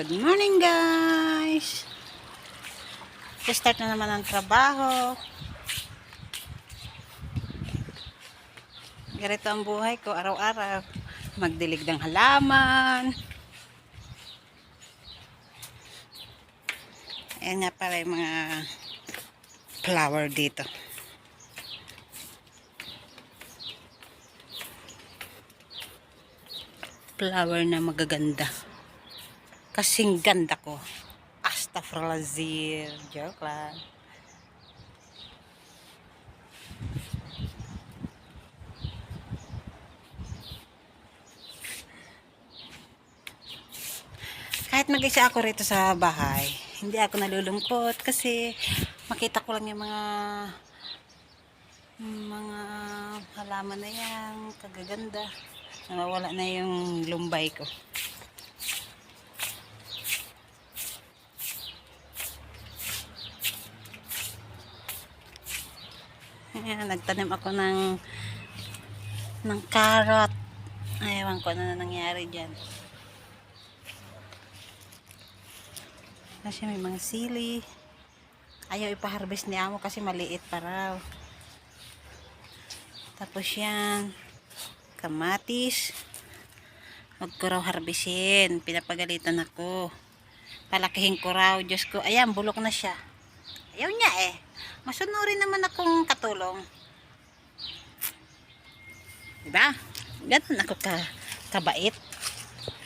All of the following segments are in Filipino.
Good morning guys! Start na naman ang trabaho. Ganito ang buhay ko araw-araw. Magdilig ng halaman. Ayan nga pala yung mga flower dito. Flower na magaganda. Kasing ganda ko. Astaghfirullahaladzim. Joke lang. Kahit mag-isa ako rito sa bahay, hindi ako nalulungkot kasi makita ko lang yung mga halaman na yan, kagaganda. Nawawala na yung lumbay ko. Ayan, nagtanim ako ng carrot. Ewan ko ano na nangyari dyan. Kasi may mga sili. Ayaw ipaharvest ni amo kasi maliit pa raw. Tapos yan, kamatis. Huwag ko raw harvestin. Pinapagalitan ako. Palakihin ko raw. Diyos ko, ayan, bulok na siya. Ayaw niya eh. Masunurin naman akong katulong. Diba? Ganun ako kabait.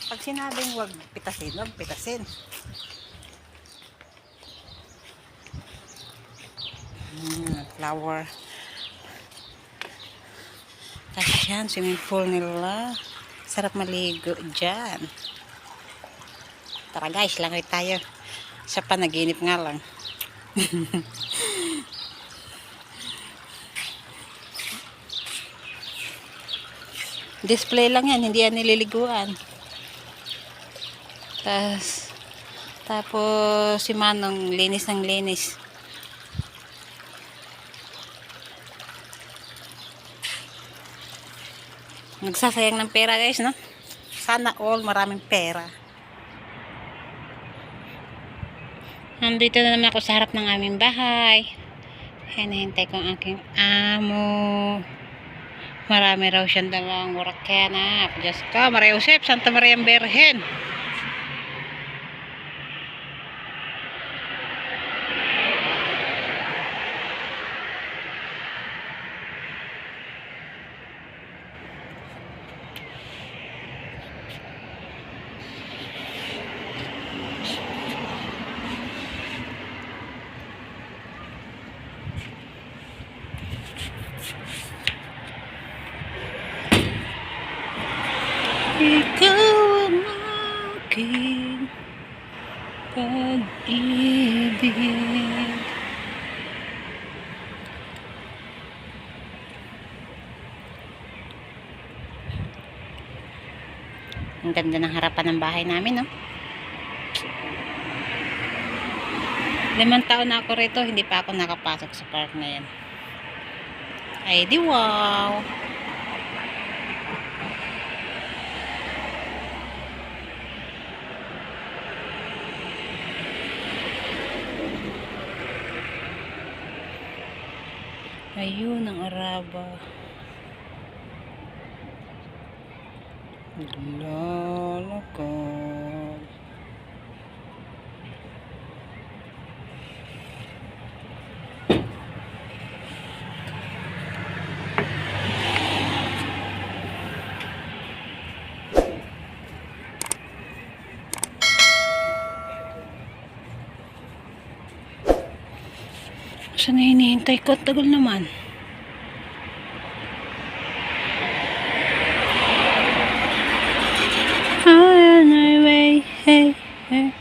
Pag sinabing huwag pitasin, huwag pitasin. Flower. Tapos yan, swimming pool nila. Sarap maligo dyan. Tara guys, langoy tayo. Sa panaginip nga lang. Display lang yan, hindi yan nililiguan. Tapos si Manong linis ng linis. Nagsasayang ng pera guys, no? Sana all maraming pera. Nandito na naman ako sa harap ng aming bahay. Hinahintay ko ang aking amo. Marami raw siyang dalang warakena. Diyos ko, Maria Josep, Santa Maria Berhen. Ikaw ang aking pag-ibig. Ang ganda ng harapan ng bahay namin, no? 5 taon na ako rito, hindi pa ako nakapasok sa park na yan. Ay, di wow! Ayun ang araba. Naglalakad. Saan na hinihintay ko? Tagal naman. On my way, hey, hey.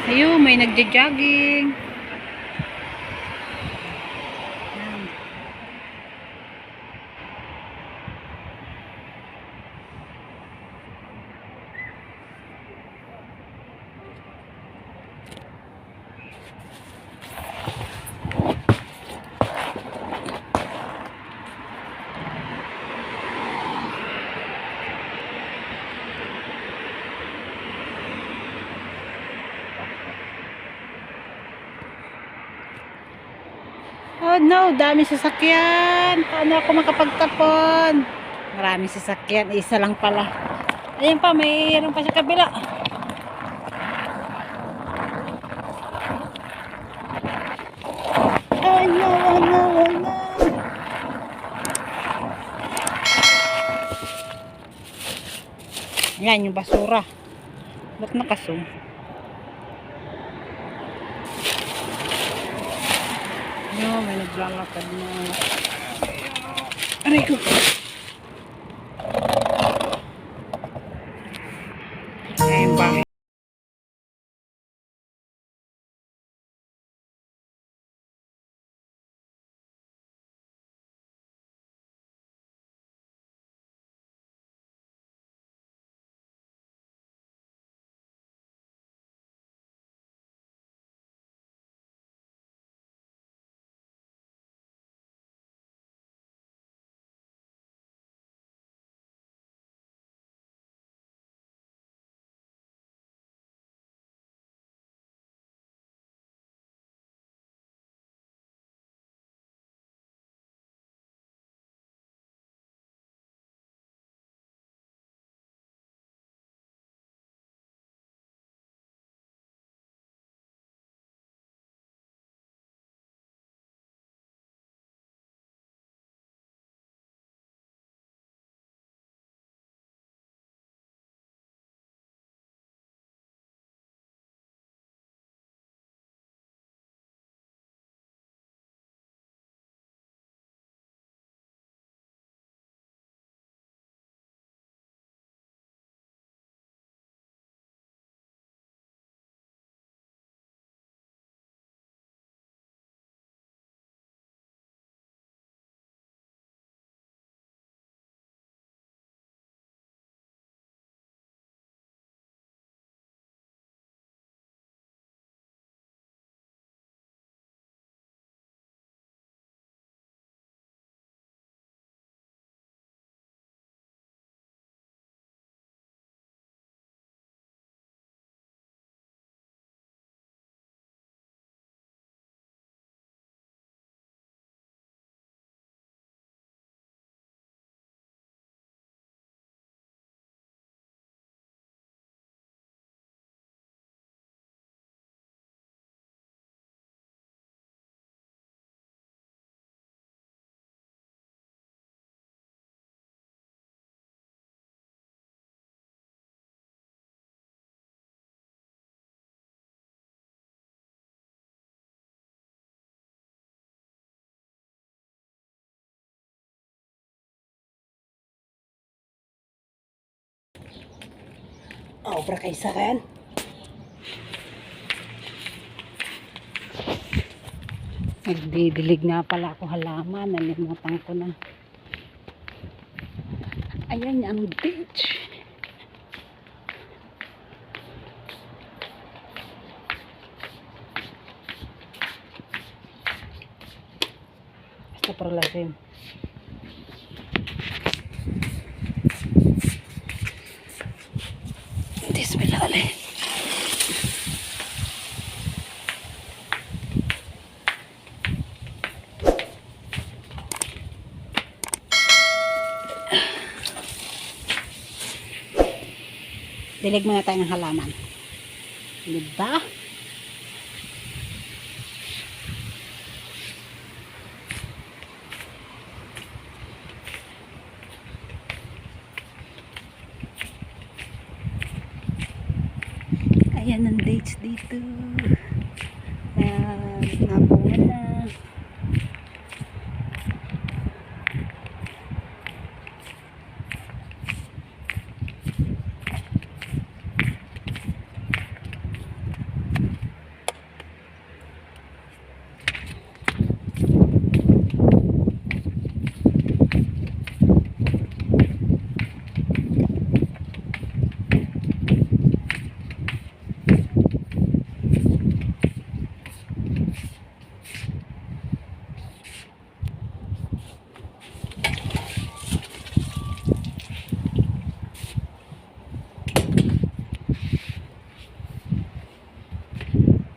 Ayun, may nagja-jogging. Oh no, dami sasakyan. Paano ako makapagtapon? Marami sasakyan, isa lang pala. Ayun pa, mayroon pa sa kabila. Oh no, oh no, oh no. Yan yung basura. Ba't nakasum? No, may naglalakad na. Aray ko. Ayun ba? Obra kaysa kan? Nagdidilig nga pala ako halaman. Nalimutan ko na. Ayan ang beach. Basta parlasin. Bismillah. Dilig muna tayo ng halaman. Diba? Ayan ang dates dito. Nabunga na.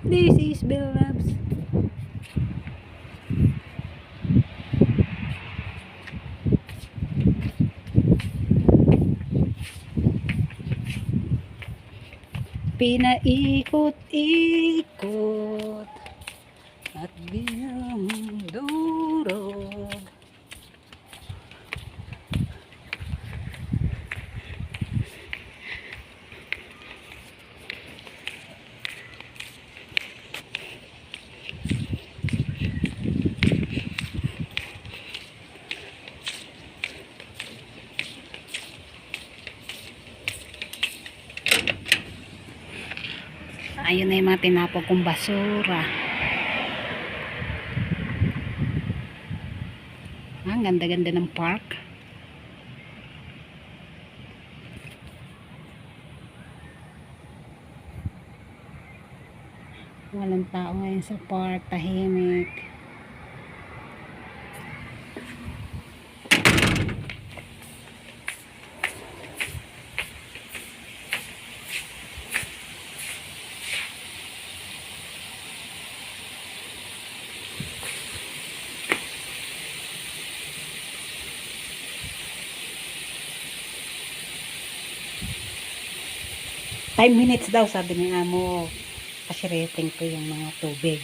This is Bell Labs. Pinaikot-ikot at ginamdurog. Ayun na yung mga tinapon kong basura. Ang ganda-ganda ng park. Walang tao ngayon sa park, tahimik. Five minutes daw, sabi ni amo. Kasi rating ko yung mga tubig.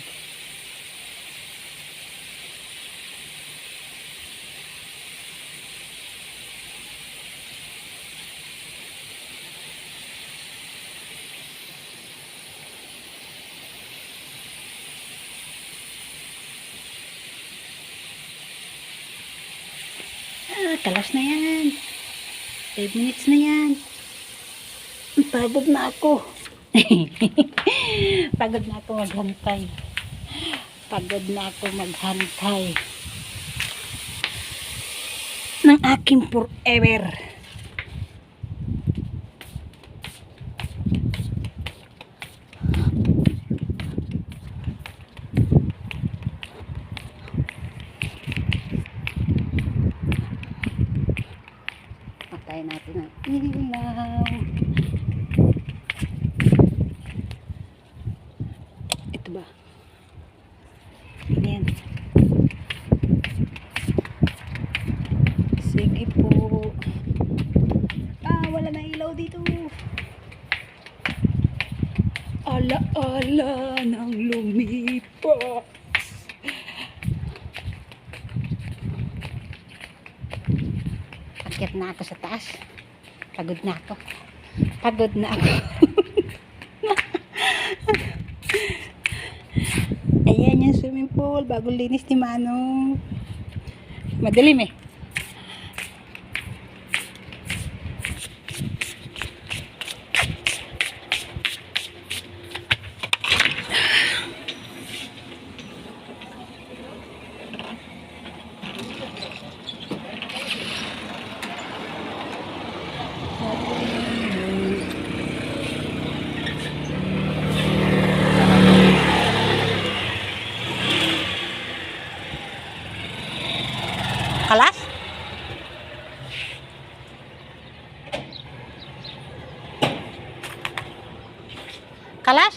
Kalas na yan. 5 minutes na yan. Pagod na ako. Pagod na ako maghantay. Pagod na ako maghantay ng aking forever. Patayin natin ang ilaw. Ito ba? Ayan. Sige po. Wala na ilaw dito. Ala-ala nang lumipas. Akyat na ako sa taas. Pagod na ako. Pagod na ako. Ayan yung swimming pool. Bagong linis ni Manong. Madilim eh. Kalas? Kalas?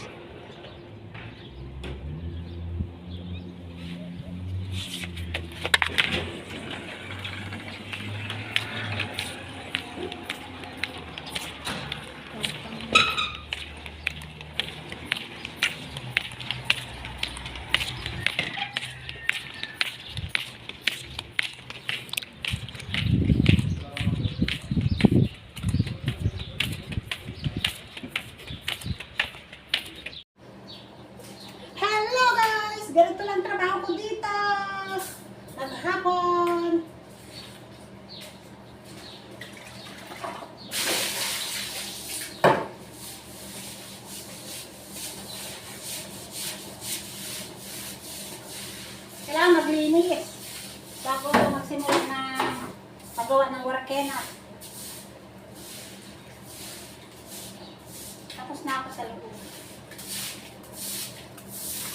Ganito lang trabaho ko dito. Maghapon. Kailangan maglinis. Bago magsimula na paggawa ng warakena. Tapos na ako sa loob.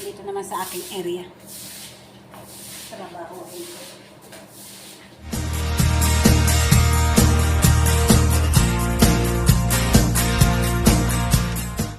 Dito naman sa aking area. Trabaho dito.